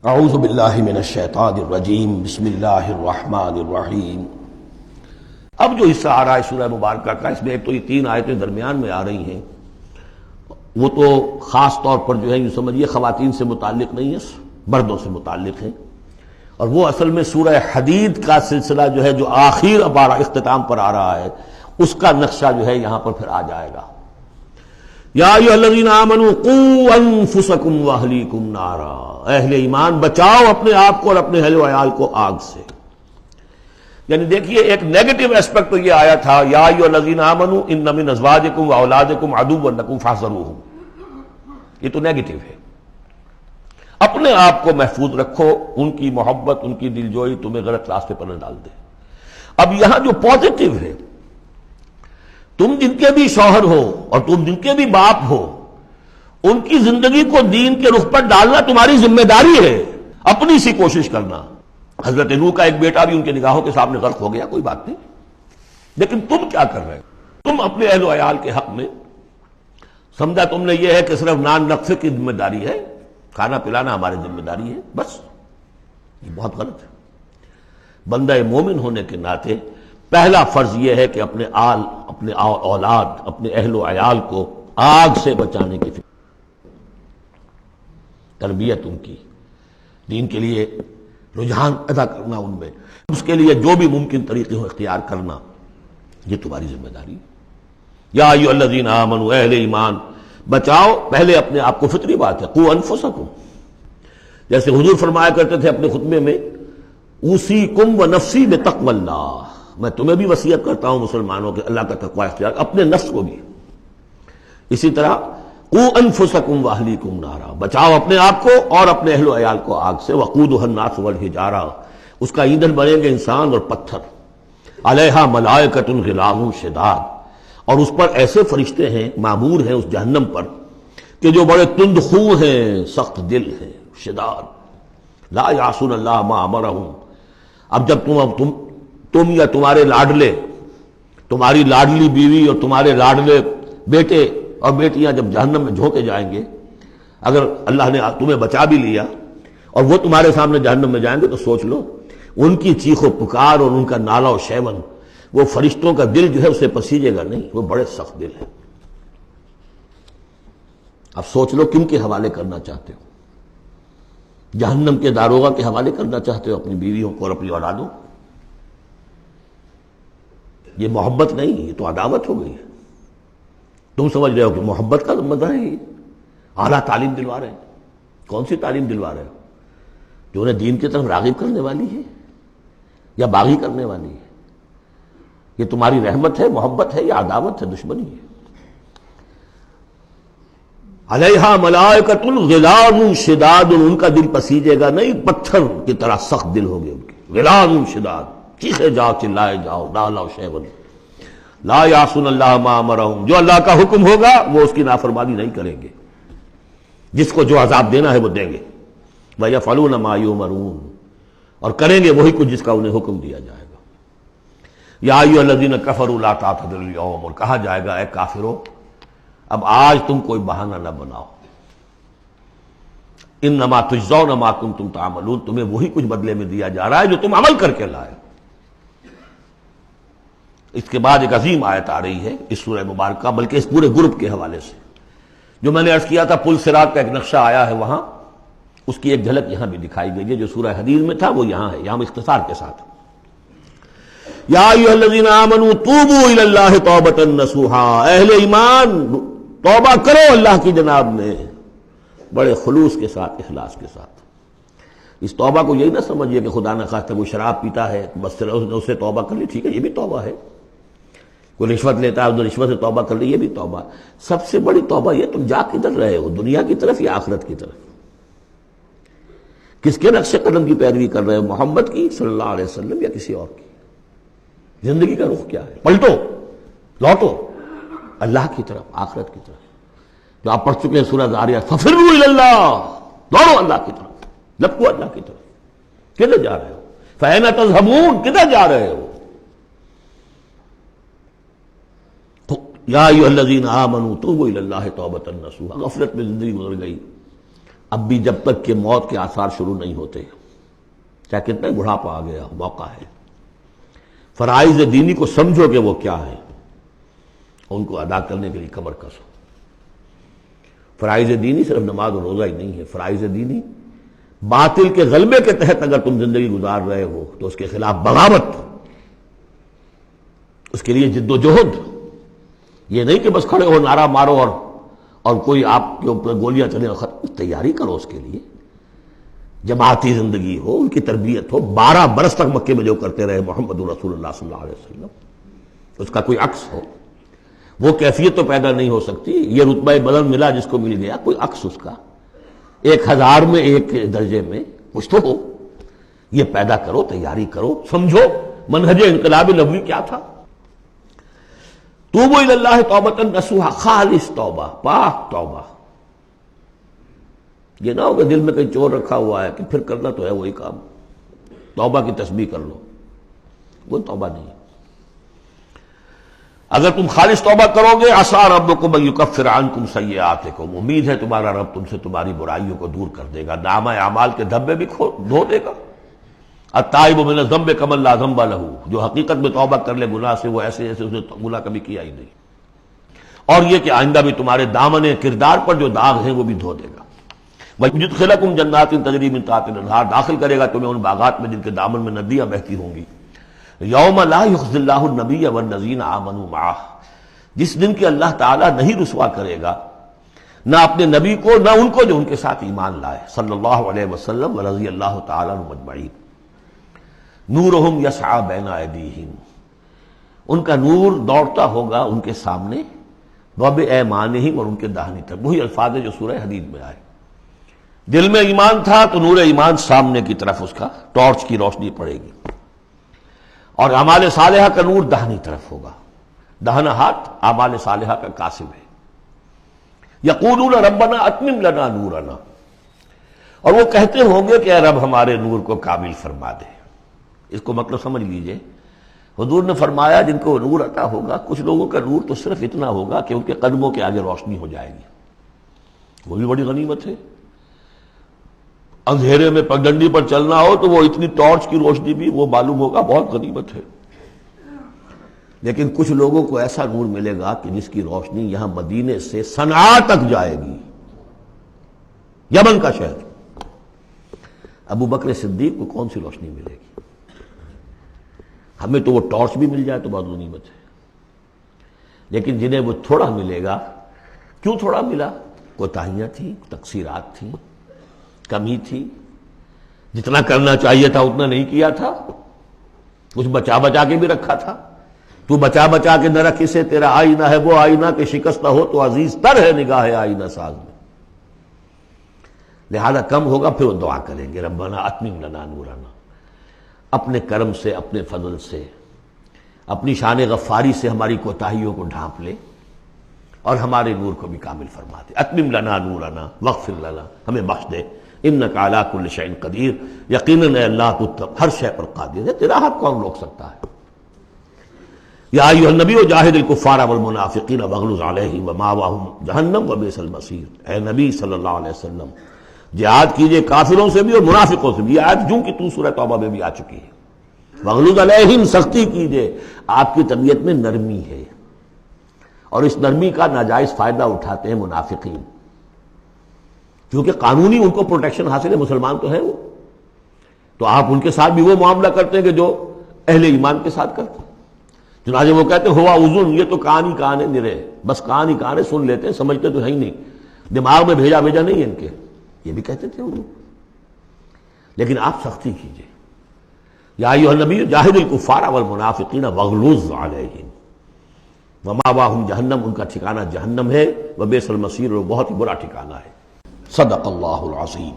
اعوذ باللہ من الشیطان الرجیم بسم اللہ الرحمن الرحیم۔ اب جو حصہ آ رہا ہے سورہ مبارکہ کا، اس میں ایک تو یہ 3 آیتیں درمیان میں آ رہی ہیں، وہ تو خاص طور پر جو ہے یہ سمجھیے خواتین سے متعلق نہیں ہے، مردوں سے متعلق ہیں، اور وہ اصل میں سورہ حدید کا سلسلہ جو ہے جو آخر اب اختتام پر آ رہا ہے، اس کا نقشہ جو ہے یہاں پر پھر آ جائے گا۔ یا ایھا الذین آمنوا قوا انفسکم واہلیکم نارا، اہل ایمان بچاؤ اپنے آپ کو اور اپنے اہل و عیال کو آگ سے۔ یعنی دیکھیے ایک نیگیٹو اسپیکٹ تو یہ آیا تھا، یا ایھا الذین آمنوا ان من ازواجکم واولادکم عدوا لکم فاحذروہم، یہ تو نیگیٹو ہے، اپنے آپ کو محفوظ رکھو، ان کی محبت ان کی دلجوئی تمہیں غلط راستے پر نہ ڈال دے۔ اب یہاں جو پازیٹو ہے، تم جن کے بھی شوہر ہو اور تم جن کے بھی باپ ہو، ان کی زندگی کو دین کے رخ پر ڈالنا تمہاری ذمہ داری ہے، اپنی سی کوشش کرنا۔ حضرت نوح کا ایک بیٹا بھی ان کے نگاہوں کے سامنے غرق ہو گیا، کوئی بات نہیں، لیکن تم کیا کر رہے ہو؟ تم اپنے اہل و عیال کے حق میں سمجھا تم نے یہ ہے کہ صرف نان نقصے کی ذمہ داری ہے، کھانا پلانا ہماری ذمہ داری ہے، بس یہ بہت غلط ہے۔ بندہ مومن ہونے کے ناطے پہلا فرض یہ ہے کہ اپنے اولاد اپنے اہل و عیال کو آگ سے بچانے کی فکر، تربیت ان کی، دین کے لیے رجحان پیدا کرنا ان میں، اس کے لیے جو بھی ممکن طریقے ہو اختیار کرنا، یہ تمہاری ذمہ داری ہے۔ یا ایھا الذین آمنوا، اہل ایمان بچاؤ پہلے اپنے آپ کو، فطری بات ہے، قوا انفسکم، جیسے حضور فرمایا کرتے تھے اپنے خطبے میں، اوصیکم ونفسی بتقوی اللہ، میں تمہیں بھی وصیت کرتا ہوں مسلمانوں کے اللہ کا تقوی اختیار، اپنے نفس کو بھی۔ اسی طرح قوا انفسکم واہلیکم نارا، بچاؤ اپنے آپ کو اور اپنے اہل و عیال کو آگ سے، وقودھا الناس والحجارہ، اس کا ایندھن بنیں گے انسان اور پتھر، علیہا ملائکۃ غلاظ شداد، اور اس پر ایسے فرشتے ہیں معمور ہیں اس جہنم پر کہ جو بڑے تند خو ہیں، سخت دل ہیں، شداد، لا یعصون اللہ ما امرہم۔ اب جب تم یا تمہارے لاڈلے، تمہاری لاڈلی بیوی اور تمہارے لاڈلے بیٹے اور بیٹیاں جب جہنم میں جھونکے جائیں گے، اگر اللہ نے تمہیں بچا بھی لیا اور وہ تمہارے سامنے جہنم میں جائیں گے تو سوچ لو ان کی چیخ و پکار اور ان کا نالہ و شیون، وہ فرشتوں کا دل جو ہے اسے پسیجے گا نہیں، وہ بڑے سخت دل ہے۔ اب سوچ لو کن کے حوالے کرنا چاہتے ہو؟ جہنم کے داروغہ کے حوالے کرنا چاہتے ہو اپنی بیویوں کو اور اپنی اولادوں؟ یہ محبت نہیں، یہ تو عداوت ہو گئی ہے۔ تم سمجھ رہے ہو کہ محبت کا مزہ ہے، یہ اعلیٰ تعلیم دلوا رہے ہیں۔ کون سی تعلیم دلوا رہے ہو؟ جو انہیں دین کی طرف راغب کرنے والی ہے یا باغی کرنے والی ہے؟ یہ تمہاری رحمت ہے، محبت ہے، یا عداوت ہے، دشمنی ہے؟ علیہا ملائکۃ غلاظ شداد، ان کا دل پسیجے گا نہیں، پتھر کی طرح سخت دل ہوگے ان کے، غلاظ شداد، چیخے جاؤ چلائے جاؤ، نالہ و شیون، لا یعصون اللہ ما امرہم، جو اللہ کا حکم ہوگا وہ اس کی نافرمانی نہیں کریں گے، جس کو جو عذاب دینا ہے وہ دیں گے، وَيَفْعَلُونَ مَا يُؤْمَرُونَ، اور کریں گے وہی کچھ جس کا انہیں حکم دیا جائے گا۔ یا ایھا الذین کفروا لا تعتذروا اليوم، اور کہا جائے گا اے کافرو اب آج تم کوئی بہانہ نہ بناؤ، انما تجزون ما کنتم تعملون، تمہیں وہی کچھ بدلے میں دیا جا رہا ہے جو تم عمل کر کے لائے۔ اس کے بعد ایک عظیم آیت آ رہی ہے اس سورہ مبارکہ، بلکہ اس پورے گروپ کے حوالے سے، جو میں نے عرض کیا تھا پل صراط کا ایک نقشہ آیا ہے وہاں، اس کی ایک جھلک یہاں بھی دکھائی گئی ہے، جو سورہ حدید میں تھا وہ یہاں ہے، یہاں اختصار کے ساتھ۔ یا ایھا الذین آمنوا توبوا الی اللہ توبۃ نصوحا، اہل ایمان توبہ کرو اللہ کی جناب میں بڑے خلوص کے ساتھ، اخلاص کے ساتھ۔ اس توبہ کو یہی نہ سمجھیے کہ خدا نہ خواستہ کوئی شراب پیتا ہے بس اس سے توبہ کر لی، ٹھیک ہے یہ بھی توبہ ہے، کوئی رشوت لیتا ہے اس رشوت سے توبہ کر لی، یہ بھی توبہ۔ سب سے بڑی توبہ یہ تم جا کدھر رہے ہو، دنیا کی طرف یا آخرت کی طرف؟ کس کے نقش قدم کی پیروی کر رہے ہو، محمد کی صلی اللہ علیہ وسلم یا کسی اور کی؟ زندگی کا رخ کیا ہے؟ پلٹو، لوٹو اللہ کی طرف، آخرت کی طرف، جو آپ پڑھ چکے ہیں سورہ ذاریات، ففروا الی اللہ، دوڑو اللہ کی طرف، لپکو اللہ کی طرف۔ کدھر جا رہے ہو؟ فأین تذهبون، کدھر جا رہے ہو؟ یا ایھا الذین آمنوا توبوا الی اللہ توبۃ نصوحا، غفلت میں زندگی گزر گئی، اب بھی جب تک کہ موت کے آثار شروع نہیں ہوتے، چاہے کتنا بڑھاپا آ گیا، موقع ہے، فرائض دینی کو سمجھو کہ وہ کیا ہے، ان کو ادا کرنے کے لیے کمر کسو۔ فرائض دینی صرف نماز اور روزہ ہی نہیں ہے، فرائض دینی باطل کے غلبے کے تحت اگر تم زندگی گزار رہے ہو تو اس کے خلاف بغاوت، اس کے لیے جد و جہد، یہ نہیں کہ بس کھڑے ہو نعرہ مارو اور کوئی آپ کے اوپر گولیاں چلے، تیاری کرو اس کے لیے، جماعتی زندگی ہو، ان کی تربیت ہو۔ 12 برس تک مکے میں جو کرتے رہے محمد رسول اللہ صلی اللہ علیہ وسلم، اس کا کوئی عکس ہو، وہ کیفیت تو پیدا نہیں ہو سکتی۔ یہ رتبہ بلند ملا جس کو مل گیا، کوئی عکس اس کا 1000 میں ایک درجے میں کچھ تو ہو، یہ پیدا کرو، تیاری کرو، سمجھو منہج انقلاب نبوی کیا تھا۔ توبوا الی اللہ توبۃ نصوحا، خالص توبہ، پاک توبہ۔ یہ نہ ہو کہ دل میں کہیں چور رکھا ہوا ہے کہ پھر کرنا تو ہے وہی کام، توبہ کی تسبیح کر لو، وہ توبہ نہیں۔ اگر تم خالص توبہ کرو گے، عسیٰ ربکم ان یکفر عنکم سیئاتکم، امید ہے تمہارا رب تم سے تمہاری برائیوں کو دور کر دے گا، نامہ اعمال کے دھبے بھی دھو دے گا۔ التائب من الذنب کمن لا ذنب لہ، جو حقیقت میں توبہ کر لے گناہ سے، وہ ایسے جیسے اس نے گناہ کبھی کیا ہی نہیں۔ اور یہ کہ آئندہ بھی تمہارے دامن کردار پر جو داغ ہیں وہ بھی دھو دے گا۔ وَيُدْخِلَكُمْ جَنَّاتٍ تَجْرِي مِن تَحْتِهَا الْأَنْهَارُ، داخل کرے گا تمہیں ان باغات میں جن کے دامن میں ندیاں بہتی ہوں گی۔ یوم لا یخزی اللہ النبی والذین آمنوا معہ، جس دن کہ اللہ تعالیٰ نہیں رسوا کرے گا نہ اپنے نبی کو نہ ان کو جو ان کے ساتھ ایمان لائے، صلی اللہ علیہ وسلم ورضی اللہ تعالیٰ عنہم اجمعین۔ نورہم یسعی بین ایدیہم، ان کا نور دوڑتا ہوگا ان کے سامنے، وبایمانہم، اور ان کے داہنی طرف، وہی الفاظ جو سورہ حدید میں آئے۔ دل میں ایمان تھا تو نور ایمان سامنے کی طرف اس کا ٹارچ کی روشنی پڑے گی، اور اعمال صالحہ کا نور داہنی طرف ہوگا، داہنا ہاتھ اعمال صالحہ کا قاسم ہے۔ یقولون ربنا اتمم لنا نورنا، اور وہ کہتے ہوں گے کہ اے رب ہمارے نور کو کامل فرما دے۔ اس کو مطلب سمجھ لیجئے، حضور نے فرمایا جن کو نور عطا ہوگا، کچھ لوگوں کا نور تو صرف اتنا ہوگا کہ ان کے قدموں کے آگے روشنی ہو جائے گی، وہ بھی بڑی غنیمت ہے۔ اندھیرے میں پگڈنڈی پر چلنا ہو تو وہ اتنی ٹارچ کی روشنی بھی وہ معلوم ہوگا بہت غنیمت ہے۔ لیکن کچھ لوگوں کو ایسا نور ملے گا کہ جس کی روشنی یہاں مدینے سے صنعاء تک جائے گی، یمن کا شہر۔ ابو بکر صدیق کو کون سی روشنی ملے گی؟ ہمیں تو وہ ٹارچ بھی مل جائے تو بہت غنیمت ہے، لیکن جنہیں وہ تھوڑا ملے گا، کیوں تھوڑا ملا؟ کوتاہیاں تھیں، تقصیرات تھیں، کمی تھی، جتنا کرنا چاہیے تھا اتنا نہیں کیا تھا، کچھ بچا بچا کے بھی رکھا تھا۔ تو بچا بچا کے نہ رکھ، اسے تیرا آئینہ ہے وہ آئینہ کہ شکست نہ ہو تو عزیز تر ہے نگاہ آئینہ ساز میں۔ لہذا کم ہوگا، پھر وہ دعا کریں گے ربنا اتمم لنا نورنا، اپنے کرم سے، اپنے فضل سے، اپنی شان غفاری سے ہماری کوتاہیوں کو ڈھانپ لے اور ہمارے نور کو بھی کامل فرما دے۔ اتمم لنا نورنا واغفر لنا، ہمیں بخش دے، انک علی کل شیء قدیر، یقیناً اے اللہ تو ہر شے پر قادر ہے، تیرا ہاتھ کون روک سکتا ہے۔ یا ایھا النبی جاہد الکفار والمنافقین واغلظ علیہم ومأواہم جہنم وبئس المصیر، اے نبی صلی اللہ علیہ وسلم جہاد کیجئے کافروں سے بھی اور منافقوں سے بھی۔ یہ آیت جوں کی تو سورہ توبہ میں بھی آ چکی ہے۔ واغلظ علیہم، سختی کیجئے، آپ کی طبیعت میں نرمی ہے، اور اس نرمی کا ناجائز فائدہ اٹھاتے ہیں منافقین، کیونکہ قانونی ان کو پروٹیکشن حاصل ہے، مسلمان تو ہے وہ، تو آپ ان کے ساتھ بھی وہ معاملہ کرتے ہیں کہ جو اہل ایمان کے ساتھ کرتے ہیں۔ چنانچہ وہ کہتے ہیں ہوا اذن، یہ تو کان ہی کان ہے نرے، بس کان ہی کان ہے، سن لیتے ہیں، سمجھتے تو ہے ہی نہیں، دماغ میں بھیجا نہیں ہے ان کے، یہ بھی کہتے تھے وہ لوگ۔ لیکن آپ سختی کیجئے، یا ایھا النبی جاہد الکفار والمنافقین واغلظ علیہم ومأواہم جہنم، ان کا ٹھکانہ جہنم ہے، وبئس المصیر، اور بہت ہی برا ٹھکانہ ہے۔ صدق اللہ العظیم۔